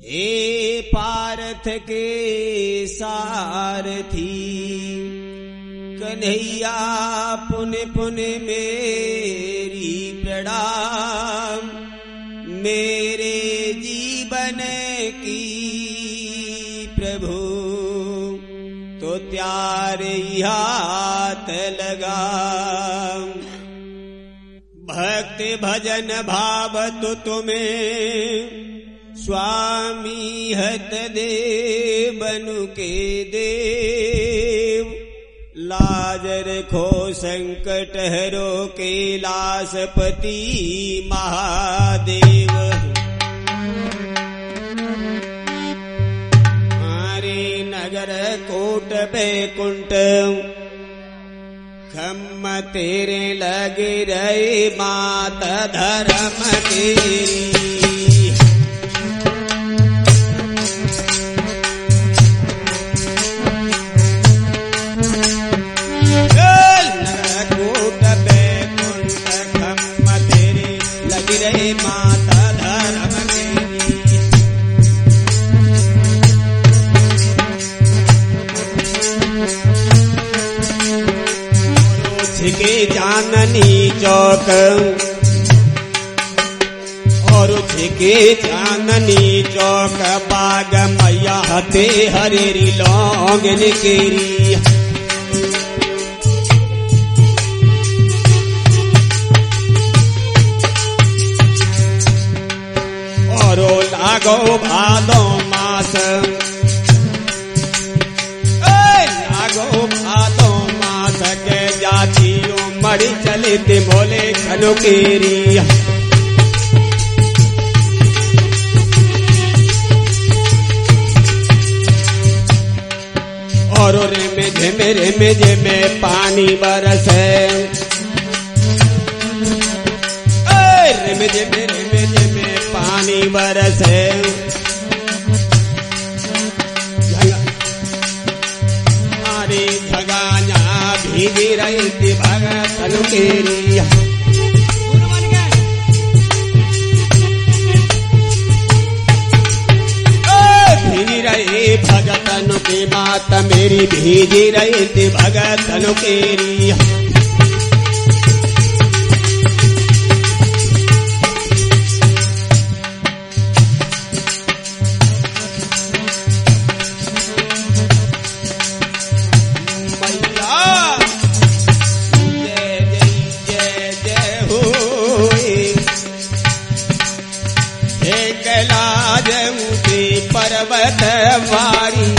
हे पार्थ के सारथी कन्हैया पुण्य पुण्य मेरी प्रणाम। मेरे जीवन की प्रभु तो त्यारे हाथ लगा। भक्ति भजन भाव तो तुम्हें स्वामी हत दे बनु के देव। लाजर खो संकट हरो कैलासपति महादेव। हमारे नगर कोट बैकुंठ खम्म तेरे लगे रहे माता धर्म तेरी। माता धर्म मेरी के जाननी चौक और के जाननी चौक बाग मैया हते हरेरी लौंगन केरी। लागो भादो मास लागो भादो मास के जातियों मरी चलते बोले खनुकेरी। और रे में पानी बरसे पानी बरसे। हमारी भगाना भीगी रही थी भगतन केरी। भीगी रही भगतन की बात मेरी भीगी रही थी भगतन केरी। पर्वत वारी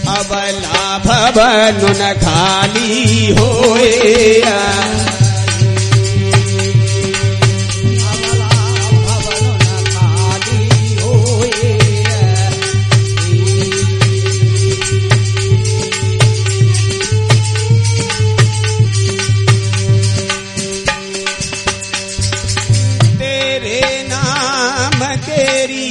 अबला भवन न खाली होए। तेरे नाम केरी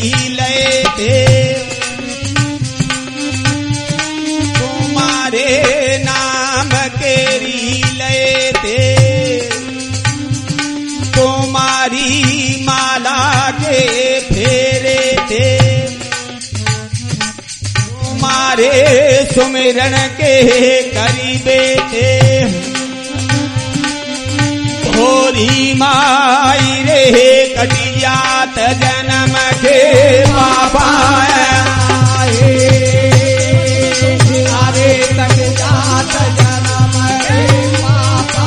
तुम्हारे नाम केरी लेते तुम्हारी माला के फेरे थे। तुम्हारे सुमिरन के करीबे थे। होरी माई रे कटियात जन्म के बाबा तक जात जन्म के बाबा।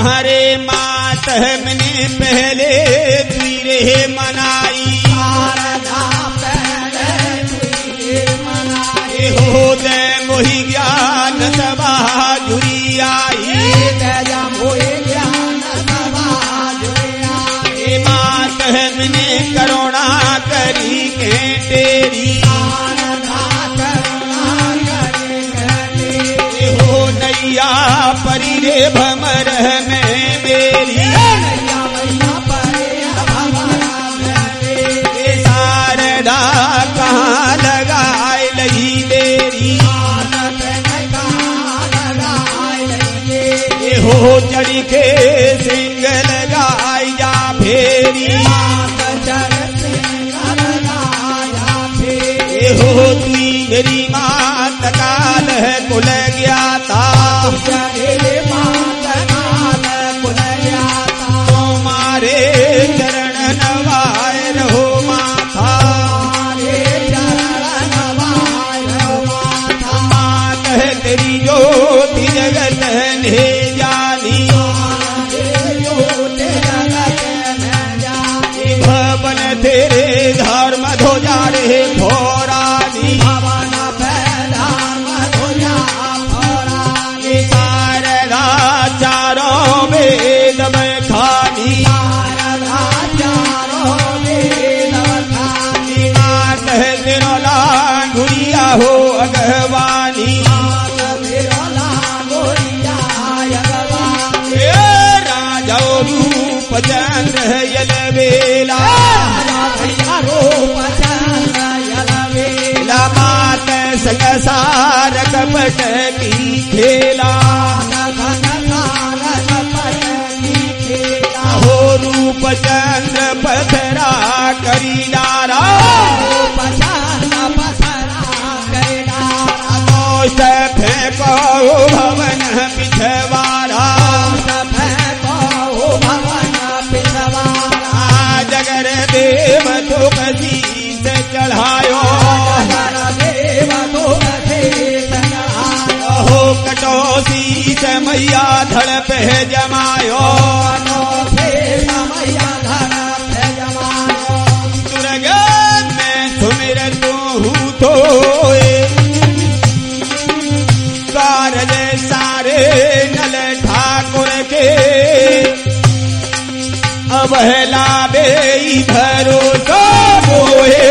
हरे मात हमने पहले पीरे मनाई। हो दे मोहि ज्ञान सभा जुड़ी आई। मात हमने करुणा करी के तेरी। हो नैया परी रे भमर में मेरी। हो चढ़ी के सिंग लगाई जा फेरी हो तुई मेरी मात काल है कुल गया था तुम्हारे चरण नवाए रहो माथा मात है तेरी ज्योति जगत ने जानी भवन तेरे धर्म ध्वजा रे भोरानी शारदा चारों वेद में खानी मात है तेरो लांगुरिया हो अगवानी राजा रूप चंद्र यल वेला मात संसार कपट की खेला हो रूप चंद्र पथरा करी डारा फेंको भवन पिछवाड़ा जगर देव तो कसी से चढ़ायो हो कटौसी से मैया धड़ पे जमायो दुर्गा मैं सुमिर तू तो कारज सारे नल ठाकुर के अवहला बे भरोसा मोहे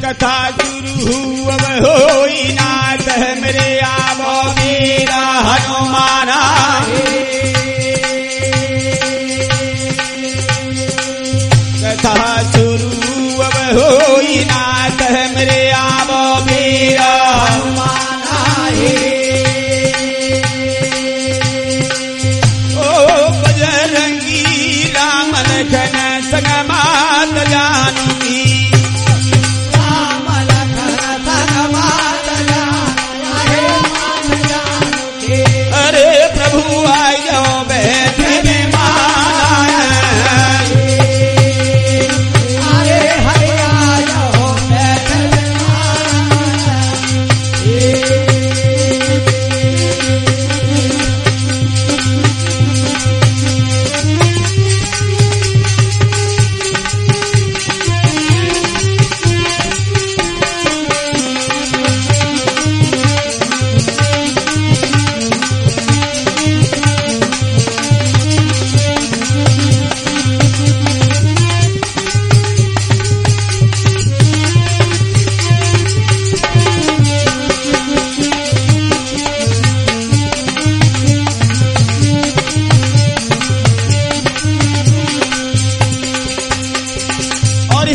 कथा शुरू अब होई नाथ मेरे आवो मेरा हनुमाना कथा शुरू अब होई नाथ मेरे आवो मेरा हनुमाना ओ बजरंगी राम लखन संग मात जानकी अरे प्रभु आई जाओ बैठे में माया अरे हरे आ जाओ बैठे में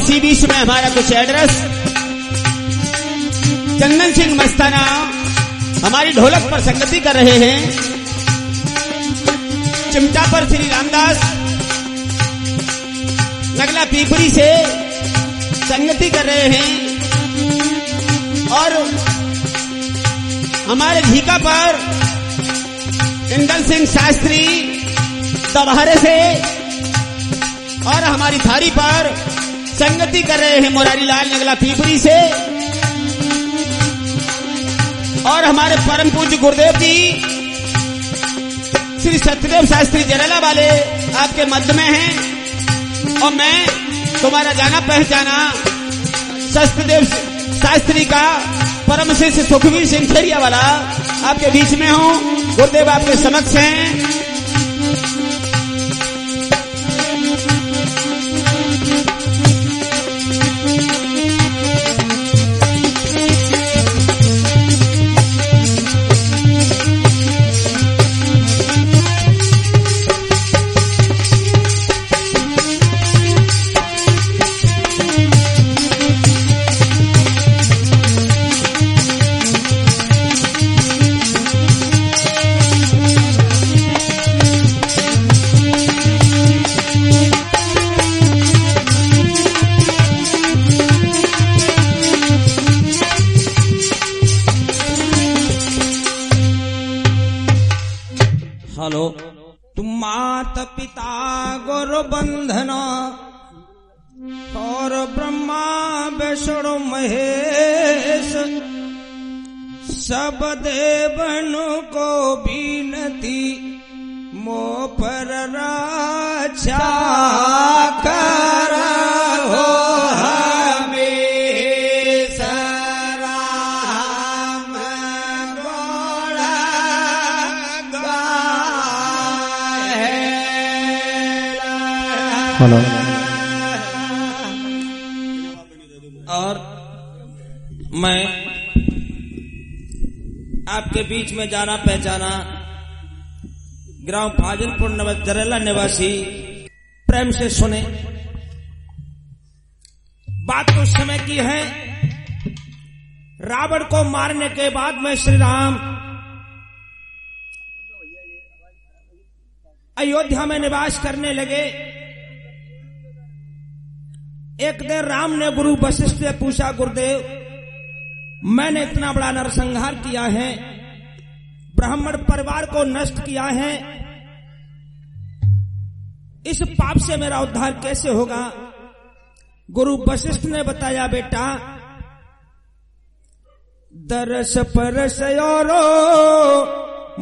इसी बीच में हमारा कुछ एड्रेस चंदन सिंह मस्ताना हमारी ढोलक पर संगति कर रहे हैं, चिमटा पर श्री रामदास नगला पीपरी से संगति कर रहे हैं और हमारे झीका पर इंदल सिंह शास्त्री दबहरे से और हमारी थारी पर संगति कर रहे हैं मुरारी लाल नगला पीपरी से और हमारे परम पूज्य गुरुदेव जी श्री सत्यदेव शास्त्री जरेला वाले आपके मध्य में हैं और मैं तुम्हारा जाना पहचाना सत्यदेव शास्त्री का परम शिष्य सुखवीर सिंह खेरिया वाला आपके बीच में हूँ। गुरुदेव आपके समक्ष हैं। हेलो। तुम माता पिता गुरु बंधन और ब्रह्मा विष्णु महेश सब देवनु को बीनती मो पर रक्षा करो हमेशा राम गोड़ा हेलो। और मैं आपके बीच में जाना पहचाना ग्राम फाजिलपुर जरेला निवासी प्रेम से सुने। बात तो उस समय की है, रावण को मारने के बाद में श्री राम अयोध्या में निवास करने लगे। एक दिन राम ने गुरु वशिष्ठ से पूछा, गुरुदेव मैंने इतना बड़ा नरसंहार किया है, ब्राह्मण परिवार को नष्ट किया है, इस पाप से मेरा उद्धार कैसे होगा? गुरु वशिष्ठ ने बताया, बेटा दरस परस और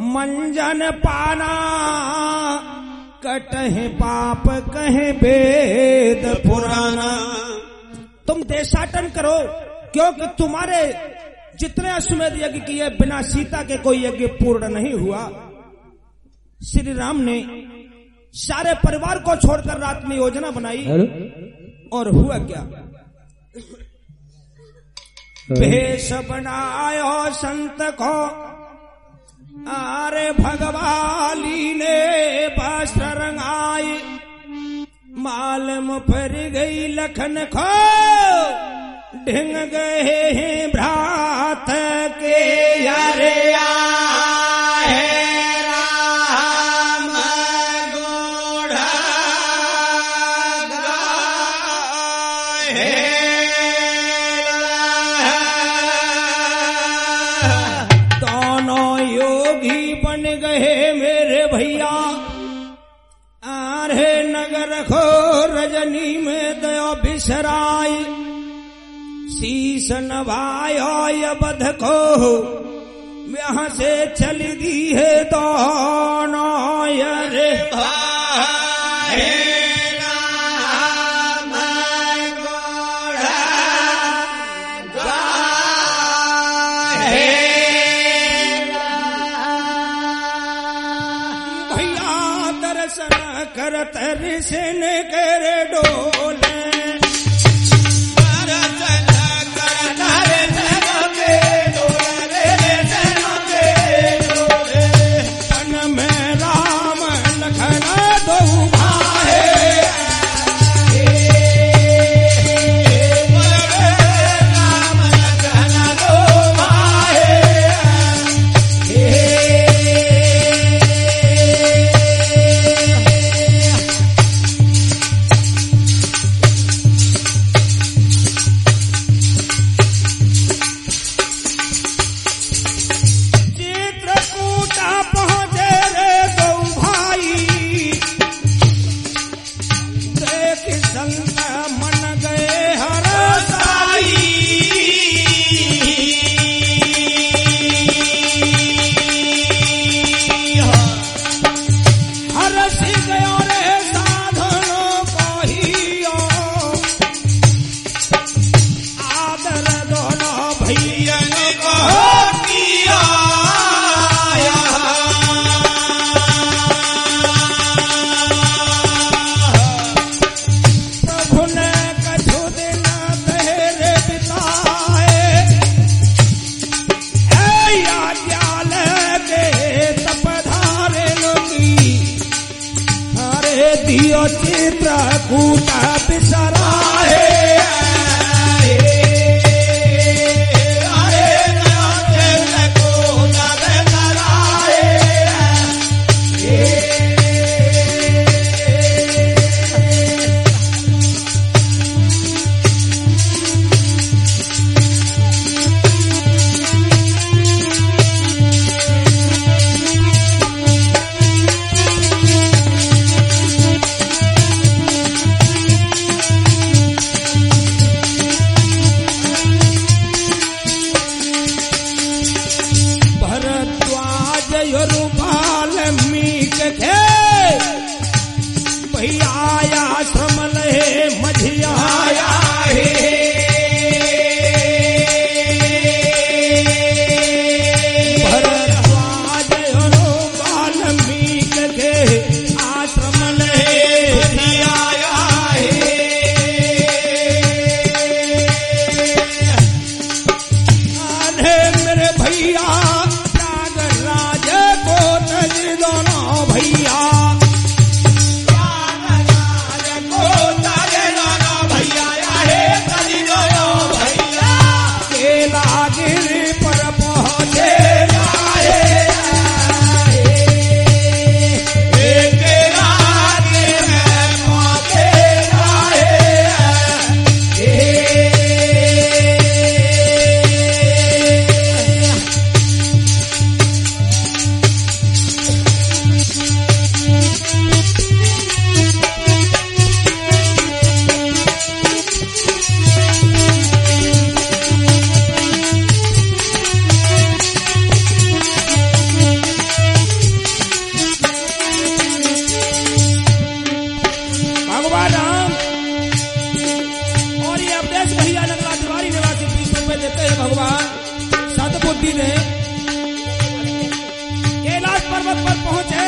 मंजन पाना कटहे पाप कहे वेद पुराना। तुम देशाटन करो, क्योंकि तुम्हारे जितने अश्वमेध यज्ञ किए बिना सीता के कोई यज्ञ पूर्ण नहीं हुआ। श्री राम ने सारे परिवार को छोड़कर रात में योजना बनाई और हुआ क्या? भेष बनायो संत को आरे भगवाली ने वस्त्र रंगाई, मालूम पर गई लखन खो ढिंग गए हैं भ्रात के यारे आए राम गोढ़ा गाए। दोनों योगी बन गए मेरे भैया, आरे नगर खो रजनी में दयो बिसराई, शीश नभायो बध को यहाँ से चल दी है दोनों रे भाई राम गोढ़ा गाए। भैया दर्शन करत ऋषिन कर डोले, देते हैं भगवान, सद्बुद्धि दे। कैलाश पर्वत पर पहुंचे,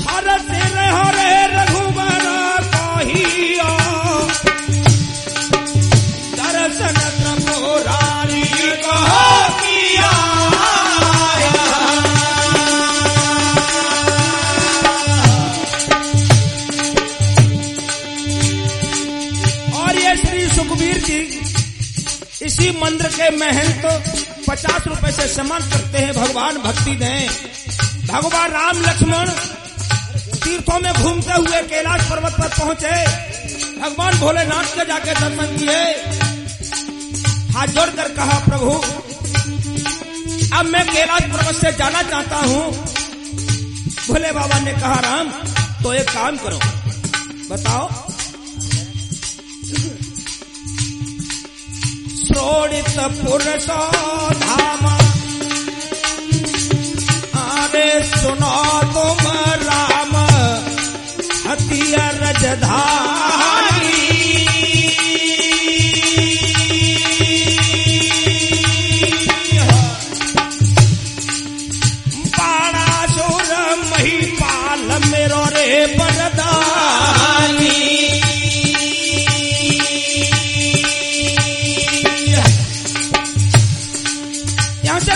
हर से हरे रघुवर कहियो, दर्शन त्रिपुरारी कहो किया। सुखबीर जी इसी मंदिर के महंत 50 रुपए से सम्मान करते हैं, भगवान भक्ति दें। भगवान राम लक्ष्मण तीर्थों में घूमते हुए कैलाश पर्वत पर पहुंचे, भगवान भोलेनाथ के जाके दर्शन किए, हाथ जोड़कर कहा प्रभु अब मैं कैलाश पर्वत से जाना चाहता हूं। भोले बाबा ने कहा राम तो एक काम करो, बताओ। श्रोणित पुरुषो धाम, अरे सुनो तुम राम हथिया रजधानी। बाणासुर महिपाल मेरो रे बरदानी।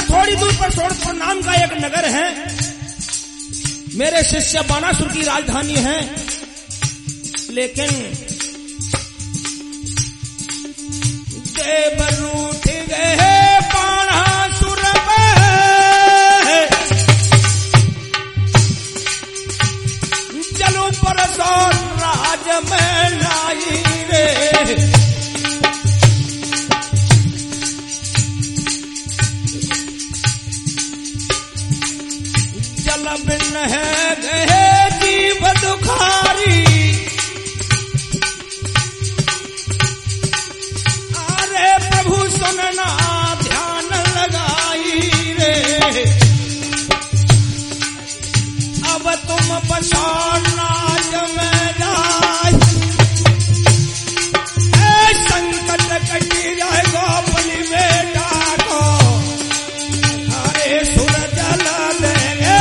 थोड़ी दूर पर सोनपुर नाम का एक नगर है, मेरे शिष्य बाणासुर की राजधानी है। लेकिन देव रूठ गए बाणासुर पे, चलो परसो राज में लाई रे। बिन है गए जीव दुखारी, अरे प्रभु सुनना ध्यान लगाई रे। अब तुम बसाना में जाए, संकट कटी जाए गोपली बेटा को, अरे सुर जल देंगे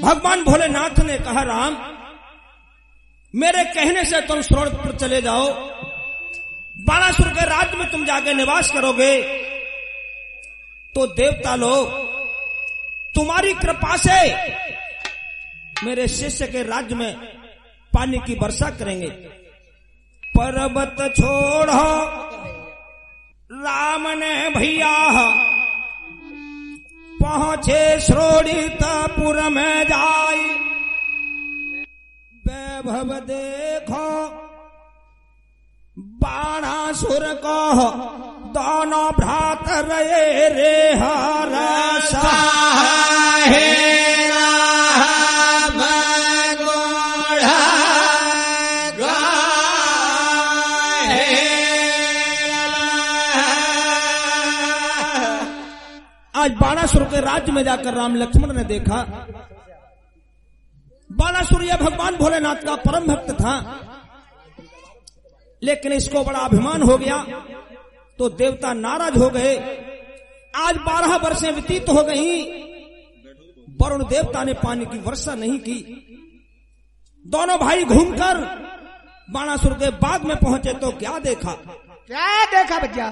भगवान भोलेनाथ ने कहा राम मेरे कहने से तुम स्वर्ग पर चले जाओ, बाणासुर के राज्य में तुम जाके निवास करोगे तो देवता लोग तुम्हारी कृपा से मेरे शिष्य के राज्य में पानी की वर्षा करेंगे। पर्वत छोड़ो राम ने भैया, पहुंचे श्रोणितपुर में जाई, वैभव देखो बाणासुर को, दोनों भ्रात रहे रे हरसा। आज बाणासुर के राज्य में जाकर राम लक्ष्मण ने देखा, बाणासुर यह भगवान भोलेनाथ का परम भक्त था, लेकिन इसको बड़ा अभिमान हो गया तो देवता नाराज हो गए। आज 12 वर्षें व्यतीत हो गई, वरुण देवता ने पानी की वर्षा नहीं की। दोनों भाई घूमकर बाणासुर के बाग में पहुंचे तो क्या देखा बच्चा?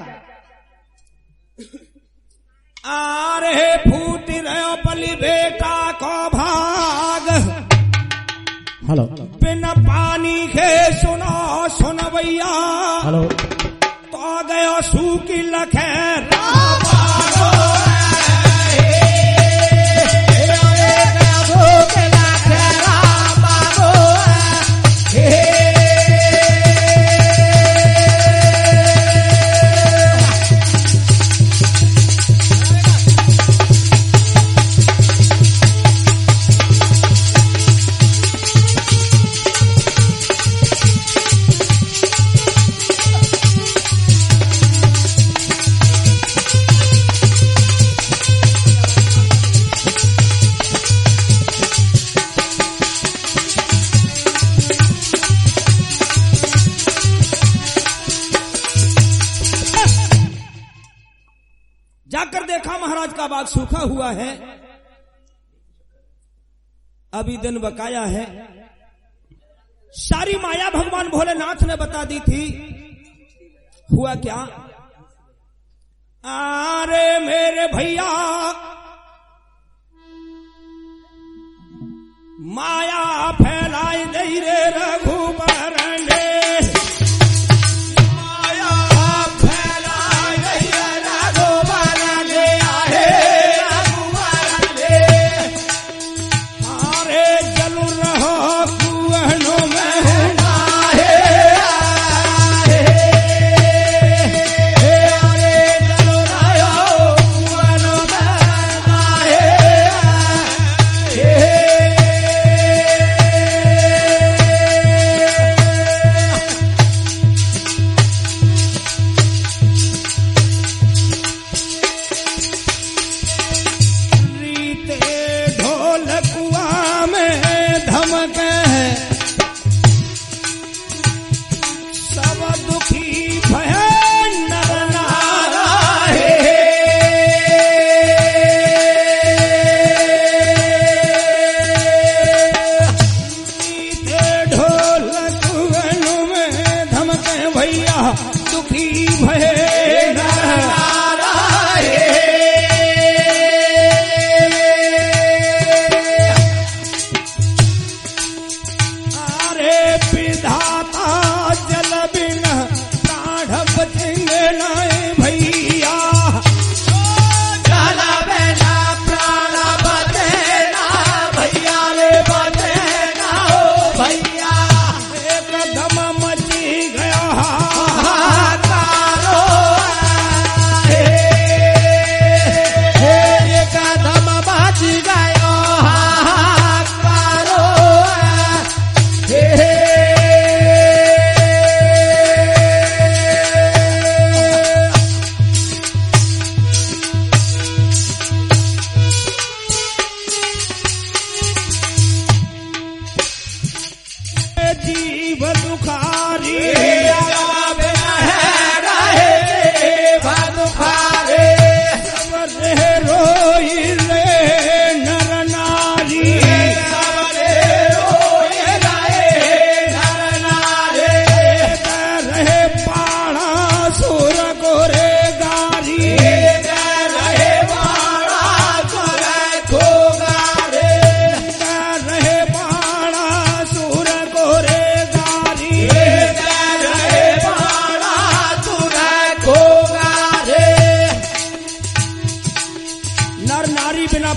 आरे फूट रहे पली बेटा को भाग, हेलो बिना पानी के सुनो सुन भैया, हेलो तो गयो सूखी लखेर जाकर देखा महाराज का बाग सूखा हुआ है, अभी दिन बकाया है। सारी माया भगवान भोलेनाथ ने बता दी थी। हुआ क्या? अरे मेरे भैया माया फैलाई दे रे रघुबर ने,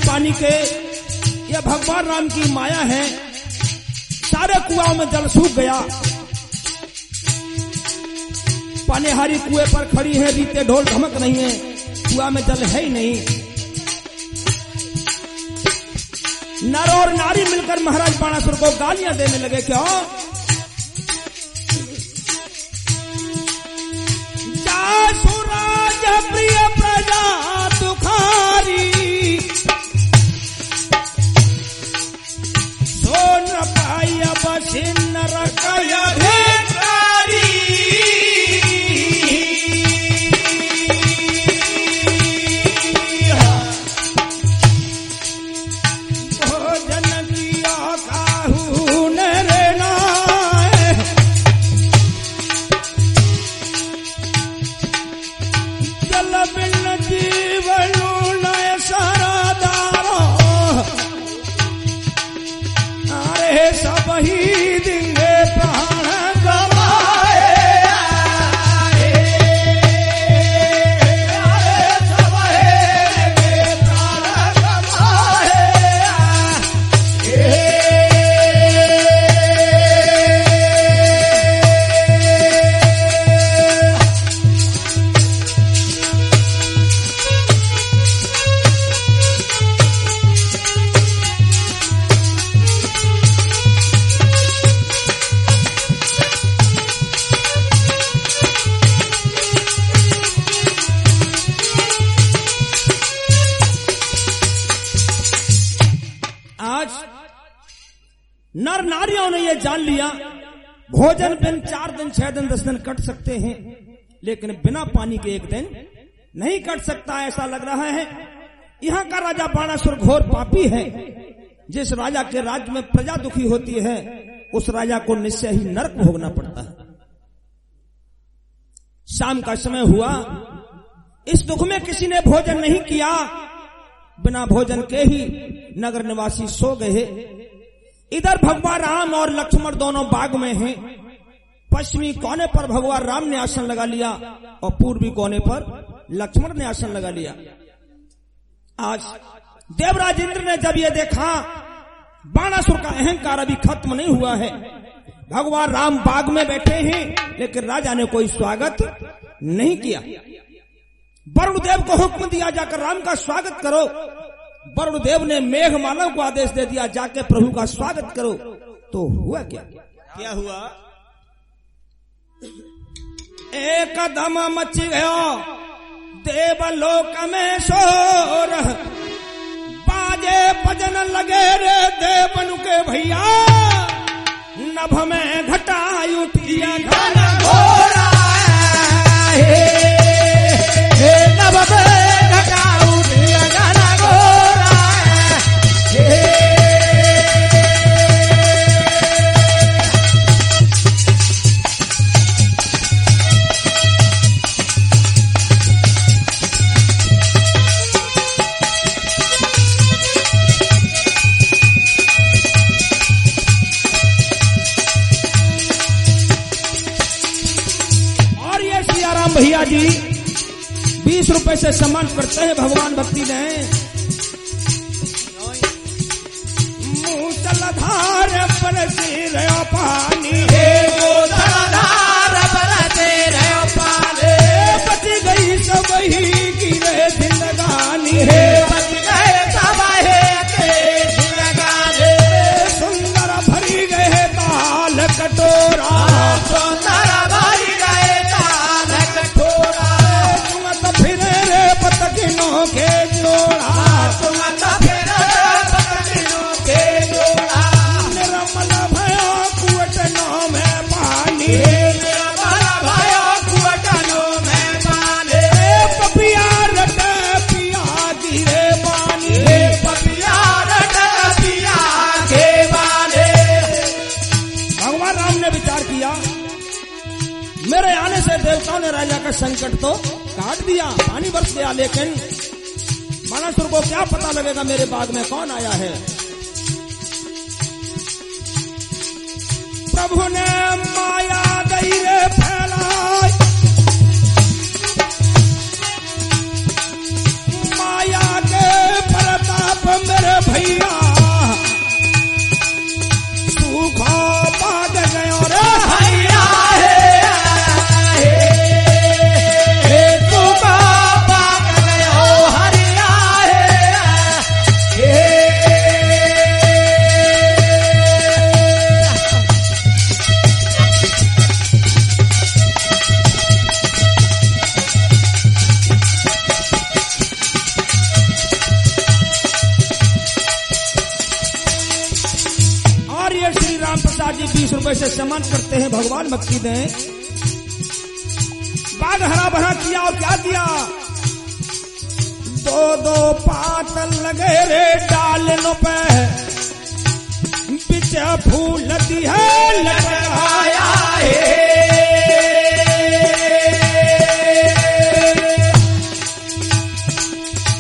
पानी के, यह भगवान राम की माया है। सारे कुआं में जल सूख गया। पानेहारी कुएं पर खड़ी है, रीते ढोल धमक नहीं है, कुआं में जल है ही नहीं। नर और नारी मिलकर महाराज बाणासुर को गालियां देने लगे। क्यों? जासुराज प्रिय प्रजा दुखारी, सोन पाय बसिन रकय भिखारी। भोजन दिया काहू नर नारी, नर नारियों ने ये जान लिया भोजन बिन 4 दिन 6 दिन 10 दिन कट सकते हैं, लेकिन बिना पानी के 1 दिन नहीं कट सकता। ऐसा लग रहा है यहाँ का राजा बाणासुर घोर पापी है। जिस राजा के राज्य में प्रजा दुखी होती है उस राजा को निश्चय ही नरक भोगना पड़ता है। शाम का समय हुआ, इस दुख में किसी ने भोजन नहीं किया। बिना भोजन के ही नगर निवासी सो गए। इधर भगवान राम और लक्ष्मण दोनों बाग में हैं। पश्चिमी कोने पर भगवान राम ने आसन लगा लिया और पूर्वी कोने पर लक्ष्मण ने आसन लगा लिया। आज देवराज इंद्र ने जब ये देखा बाणासुर का अहंकार अभी खत्म नहीं हुआ है, भगवान राम बाग में बैठे हैं, लेकिन राजा ने कोई स्वागत नहीं किया। वरुण देव को हुक्म दिया जाकर राम का स्वागत करो। वरुण देव ने मेघमाला को आदेश दे दिया जाके प्रभु का स्वागत करो। तो हुआ क्या? क्या हुआ? एकदम मच गया देवलोक में शोर, बाजे भजन लगे रे देवन के भैया, नभ में घटा उठिया घन घोरा, नभ में घटा उठिया घन घोरा। भैया जी 20 रुपए से सम्मान करते हैं भगवान भक्ति ने। मूसलाधार बरसे रहो पानी, मूसलाधार बरसे रहो पानी, बच गई सब ही गिरे जिंदगानी, बच गए सब ही जिंदगानी। सुंदर भरी गए ताल कटोरा, सुंदर भरी गए ताल कटोरा, तुम फिरे रे पतकिनों के जोड़ा, तुम फिरे पतकिनों के जोड़ा। निर्मल भयो कुवटनों में पानी, निर्मल भयो कुवटनों में पानी, पपिया रट पिया गिरे पानी, पपिया रट पिया के पानी। भगवान राम ने विचार किया मेरे आने से देवताओं ने राजा का संकट तो काट दिया, पानी बरस गया, लेकिन बाणासुर को क्या पता लगेगा मेरे बाग में कौन आया है। प्रभु ने माया दई रे फैलाई, माया के प्रताप मेरे भैया, सूखा बाग गयो रे भैया, जी 20 रुपए से सम्मान करते हैं भगवान भक्ति ने। बाग हरा भरा किया और क्या किया, 2-2 पात लगे रे डालनों पे, बिच फूल दी है लटकाया है,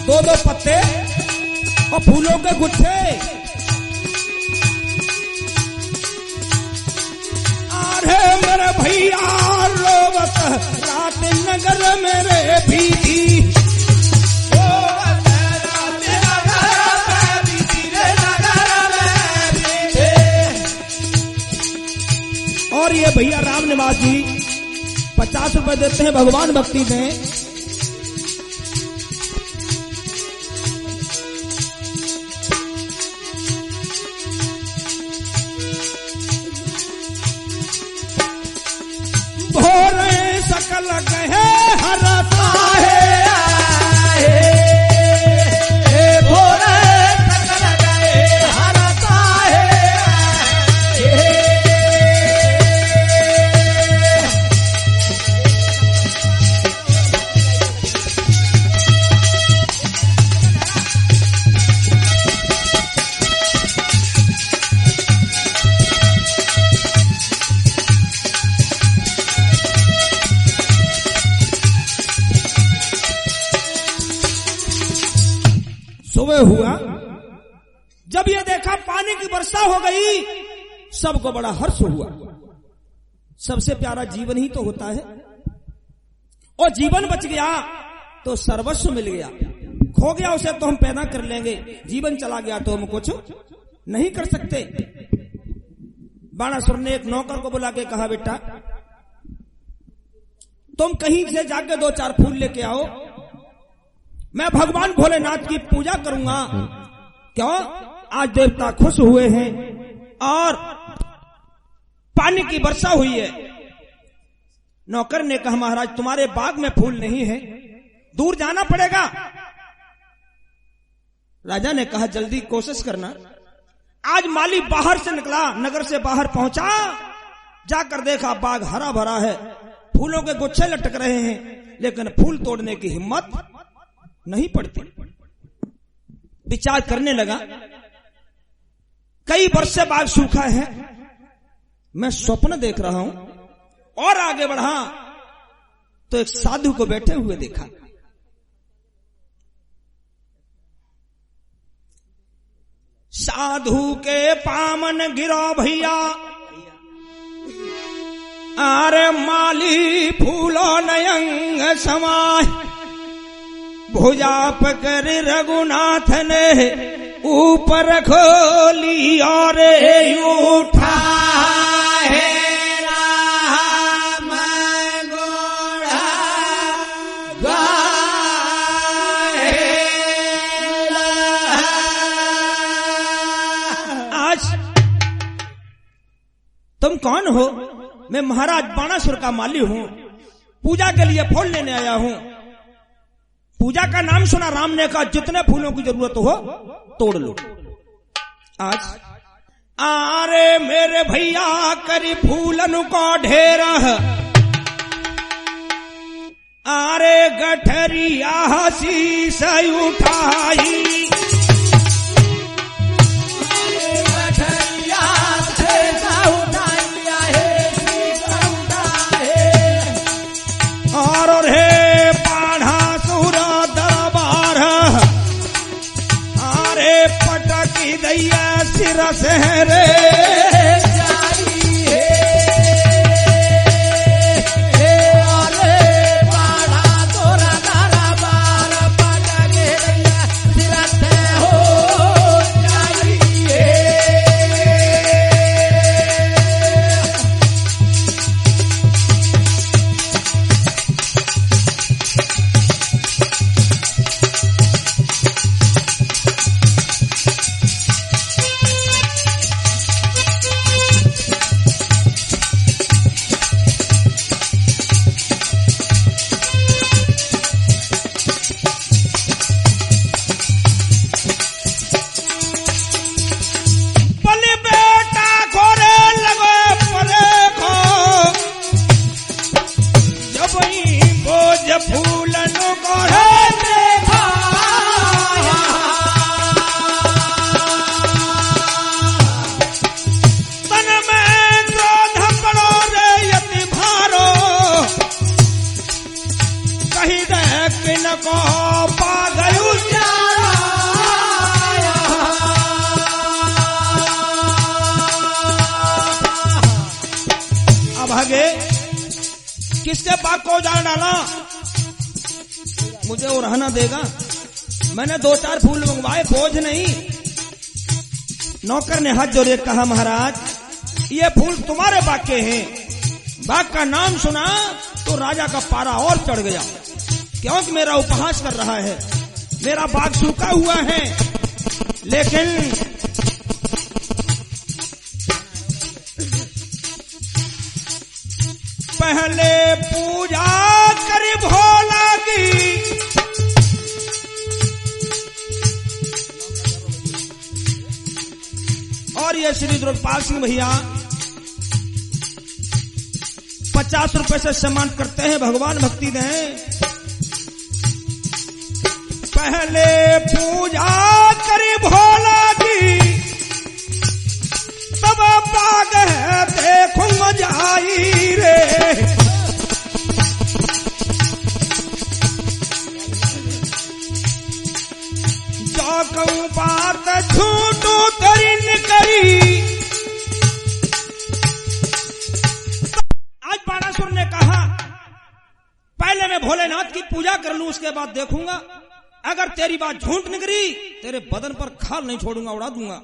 2-2 पत्ते और फूलों के गुच्छे। मेरे भैया रोवत रात नगर मेरे बीती, रोवत रात नगर में बीती रे नगर में बीते। और ये भैया राम निवास जी 50 रुपए देते हैं भगवान भक्ति में। भोरे सकल गए हरता है, भोरे सकल गए हरता है, सुबह हुआ, जब ये देखा पानी की वर्षा हो गई, सबको बड़ा हर्ष हुआ। सबसे प्यारा जीवन ही तो होता है, और जीवन बच गया तो सर्वस्व मिल गया। खो गया उसे तो हम पैदा कर लेंगे, जीवन चला गया तो हम कुछ नहीं कर सकते। बाणासुर ने एक नौकर को बुला के कहा, बेटा तुम कहीं से जाके 2-4 फूल लेके आओ, मैं भगवान भोलेनाथ की पूजा करूंगा। क्यों? आज देवता खुश हुए हैं और पानी की वर्षा हुई है। नौकर ने कहा, महाराज तुम्हारे बाग में फूल नहीं है, दूर जाना पड़ेगा। राजा ने कहा, जल्दी कोशिश करना। आज माली बाहर से निकला, नगर से बाहर पहुंचा, जाकर देखा बाग हरा भरा है, फूलों के गुच्छे लटक रहे हैं, लेकिन फूल तोड़ने की हिम्मत नहीं पड़ती। विचार करने लगा, कई वर्ष से बाग सूखा है, मैं स्वप्न देख रहा हूं। और आगे बढ़ा तो एक साधु को बैठे हुए देखा। साधु के पामन गिरो भैया, आरे माली फूलो नयंग समाय, भुजा पकड़ रघुनाथ ने ऊपर खोली और उठा है राम गोड़ा गाए। आज तुम कौन हो? मैं महाराज बाणासुर का माली हूं, पूजा के लिए फूल लेने आया हूं। पूजा का नाम सुना, राम ने कहा जितने फूलों की जरूरत हो तोड़ लो। आज आरे मेरे भैया करी फूलन को ढेर, आरे गठरिया हसी से उठाई, और हे पाढ़ा सुरा दरबार, आरे पटकी दैया सिर से रे जाई हे, आरे पाढ़ा सुरा दरबार, पटकी दैया सिर से हो जाई किससे बाग को उजाड़ डाला? मुझे वो रहना देगा? मैंने 2-4 फूल मंगवाए, बोझ नहीं। नौकर ने हाथ जोड़े कहा, महाराज ये फूल तुम्हारे बाग के हैं। बाग का नाम सुना तो राजा का पारा और चढ़ गया, क्योंकि मेरा उपहास कर रहा है। मेरा बाग सूखा हुआ है, लेकिन पहले पूजा कर भोला की, और ये श्री द्रुपद सिंह भैया 50 रुपए से सम्मान करते हैं, भगवान भक्ति दें। पहले पूजा करी भोला की, तब बाग है देखो मजाई रे। तो कहूं बात झूठू तेरी निकरी। आज बाणासुर ने कहा पहले मैं भोलेनाथ की पूजा कर लूं, उसके बाद देखूंगा, अगर तेरी बात झूठ निकली तेरे बदन पर खाल नहीं छोड़ूंगा, उड़ा दूंगा।